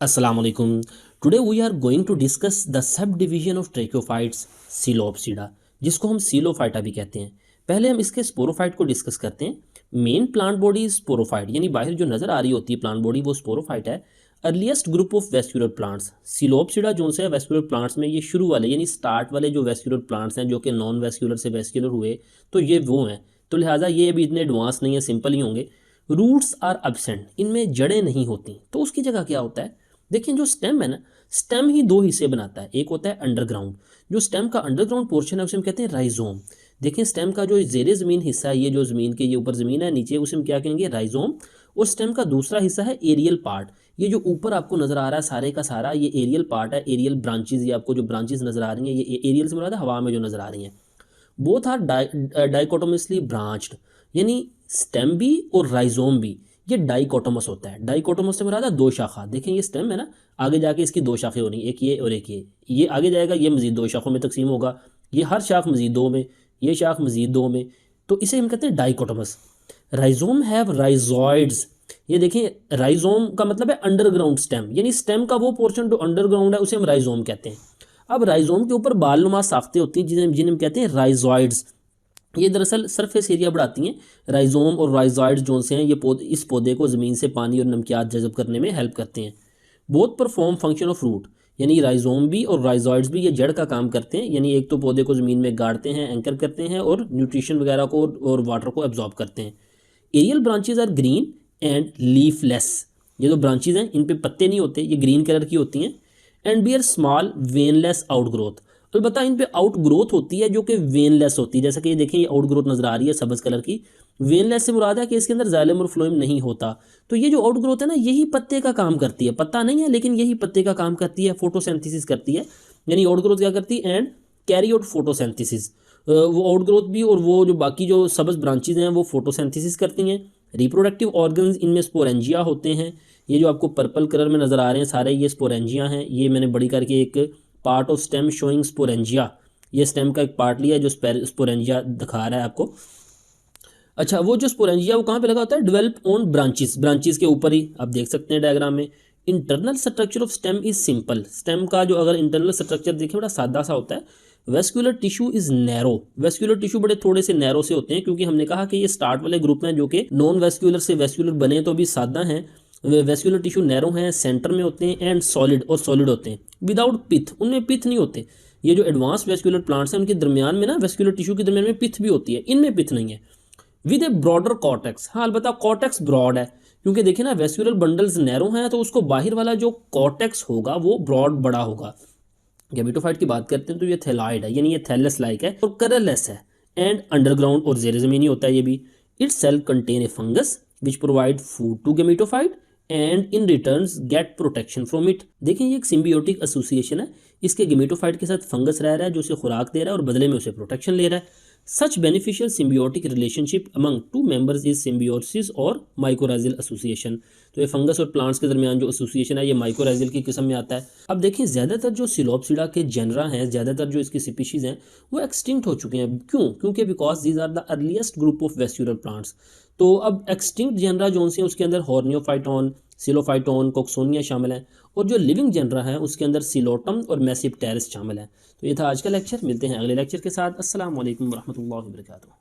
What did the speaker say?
Assalamu alaikum. Today we are going to discuss the subdivision of ट्रेकोफाइट्स psilopsida, जिसको हम सिलोफाइटा भी कहते हैं। पहले हम इसके स्पोरोफाइट को डिस्कस करते हैं। मेन प्लांट बॉडी स्पोरोफाइट, यानी बाहर जो नज़र आ रही होती है प्लांट बॉडी, वो स्पोरोफाइट है। Earliest group of vascular plants Psilopsida जो से वेस्कुलर प्लांट्स में, ये शुरू वाले यानी स्टार्ट वाले जो वेस्कुलर प्लांट्स हैं जो कि नॉन वेस्कुलर से वेस्कुलर हुए, तो ये वो हैं। तो लिहाजा ये अभी इतने एडवांस नहीं है, सिंपल ही होंगे। रूट्स आर एब्सेंट, इनमें जड़ें नहीं होती, तो उसकी जगह क्या होता है। देखिए जो स्टेम है ना, स्टेम ही दो हिस्से बनाता है। एक होता है अंडरग्राउंड, जो स्टेम का अंडरग्राउंड पोर्शन है उसे हम कहते हैं राइजोम। देखिए स्टेम का जो जेरे ज़मीन हिस्सा है, ये जो ज़मीन के ये ऊपर ज़मीन है नीचे, उसे हम क्या कहेंगे, राइजोम। और स्टेम का दूसरा हिस्सा है एरियल पार्ट। ये जो ऊपर आपको नज़र आ रहा है सारे का सारा, ये एरियल पार्ट है। एरियल ब्रांचेज, ये आपको जो ब्रांचेज नज़र आ रही हैं, ये एरियल से मुराद है हवा में जो नज़र आ रही हैं। बोथ आर डाइकोटोमसली ब्रांच्ड, यानी स्टेम भी और राइजोम भी ये डाइकोटोमस होता है। डाइकोटोमस से मुराद है दो शाखा। देखें ये स्टेम है ना, आगे जाके इसकी दो शाखें हो रही हैं, एक ये और एक ये आगे जाएगा, ये मजीद दो शाखों में तकसीम होगा, ये हर शाख मजीद दो में, ये शाख मजीद दो में, तो इसे हम कहते हैं डाइकोटोमस। राइजोम हैव राइजॉइड्स, ये देखें राइजोम का मतलब है अंडरग्राउंड स्टेम, यानी स्टेम का वो पोर्शन जो अंडरग्राउंड है उसे हम राइजोम कहते हैं। अब राइजोम के ऊपर बालनुमा साख्तें होती हैं जिन्हें हम कहते हैं राइजॉइड्स। ये दरअसल सरफेस एरिया बढ़ाती हैं। राइजोम और राइजॉइड्स जो से हैं, ये इस पौधे को ज़मीन से पानी और नमकियात जज़ब करने में हेल्प करते हैं। Both perform function of root, यानी राइजोम भी और राइजॉइड्स भी ये जड़ का काम करते हैं। यानी एक तो पौधे को ज़मीन में गाड़ते हैं, एंकर करते हैं, और न्यूट्रिशन वगैरह को और वाटर को एब्जॉर्ब करते हैं। Aerial branches are green and leafless, ये जो ब्रांचेज हैं इन पे पत्ते नहीं होते, ये ग्रीन कलर की होती हैं। एंड बियर स्मॉल वेनलेस आउटग्रोथ, अलबत्ता इन पे आउट ग्रोथ होती है जो कि वेनलेस होती है। जैसा कि ये देखें, ये आउट ग्रोथ नजर आ रही है सब्ज कलर की। वेनलेस से मुराद है कि इसके अंदर जाइलम और फ्लोएम नहीं होता। तो ये जो आउट ग्रोथ है ना, यही पत्ते का काम करती है। पत्ता नहीं है लेकिन यही पत्ते का काम करती है, फोटोसिंथेसिस करती है। यानी आउट ग्रोथ क्या करती है, एंड कैरी आउट फोटोसिंथेसिस। वो आउट ग्रोथ भी और वो जो बाकी जो सब्ज ब्रांचेज हैं वो फोटोसिंथेसिस करती हैं। रिप्रोडक्टिव ऑर्गन्स इनमें स्पोरेंजिया होते हैं। ये जो आपको पर्पल कलर में नज़र आ रहे हैं सारे, ये स्पोरेंजिया हैं। ये मैंने बड़ी करके एक part of stem showing sporangia, ये स्टेम का एक पार्ट लिया है जो स्पोरेंजिया दिखा रहा है आपको। अच्छा, वो जो स्पोरेंजिया वो कहाँ पे लगा होता है, डेवलप ऑन ब्रांचेस, ब्रांचेस के ऊपर ही आप देख सकते हैं डायग्राम में। Internal structure of stem is simple, stem का जो अगर इंटरनल स्ट्रक्चर देखें बड़ा सादा सा होता है। Vascular tissue is narrow, vascular tissue बड़े थोड़े से नैरो से होते हैं, क्योंकि हमने कहा कि ये स्टार्ट वाले ग्रुप में जो कि नॉन वेस्कुलर से वेस्कुलर बने तो भी सादा हैं। वेस्कुलर टिश्यू नैरो हैं, सेंटर में होते हैं, एंड सॉलिड और सॉलिड होते हैं। विदाउट पिथ, उनमें पिथ नहीं होते। ये जो एडवांस वेस्कुलर प्लांट्स हैं उनके दरमियान में ना, वेस्कुलर टिश्यू के दरमियान में पिथ भी होती है, इनमें पिथ नहीं है। विद ए ब्रॉडर कॉर्टेक्स, हाँ अलबत्ता कॉर्टेक्स ब्रॉड है, क्योंकि देखिए ना वेस्कुलर बंडल्स नैरो हैं तो उसको बाहर वाला जो कॉर्टेक्स होगा वो ब्रॉड बड़ा होगा। गैमेटोफाइट की बात करते हैं तो ये थैलॉइड है, यानी ये थैलस लाइक है और कलरलेस है, एंड अंडरग्राउंड और जेर ज़मीनी होता है ये भी। Its cell contain a fungus which provide food to gametophyte and in returns get protection from it. देखें ये एक सिम्बियोटिक एसोसिएशन है, इसके गैमेटोफाइट के साथ फंगस रह रहा है जो उसे खुराक दे रहा है और बदले में उसे प्रोटेक्शन ले रहा है। Such beneficial symbiotic relationship among two members is symbiosis और माइकोराइजल एसोसिएशन। तो ये फंगस और प्लांट्स के दरमियान जो एसोसिएशन है ये माइकोराइजल की किस्म में आता है। अब देखें ज़्यादातर जो सिलोप्सिडा के जेनरा हैं, ज़्यादातर जो इसकी स्पीशीज़ हैं वो एक्सटिंक्ट हो चुके हैं। क्यों? क्योंकि because these are the earliest group of vascular plants. तो अब एक्सटिंक्ट जेनरा जो से उसके अंदर हॉर्नियोफाइटोन, सिलोफाइटोन, कोक्सोनिया शामिल हैं, और जो लिविंग जेनरा है उसके अंदर सिलोटम और मैसिव टेरिस शामिल है। तो ये था आज का लेक्चर, मिलते हैं अगले लेक्चर के साथ। अस्सलाम वालेकुम रहमतुल्लाहि व बरकातुहू।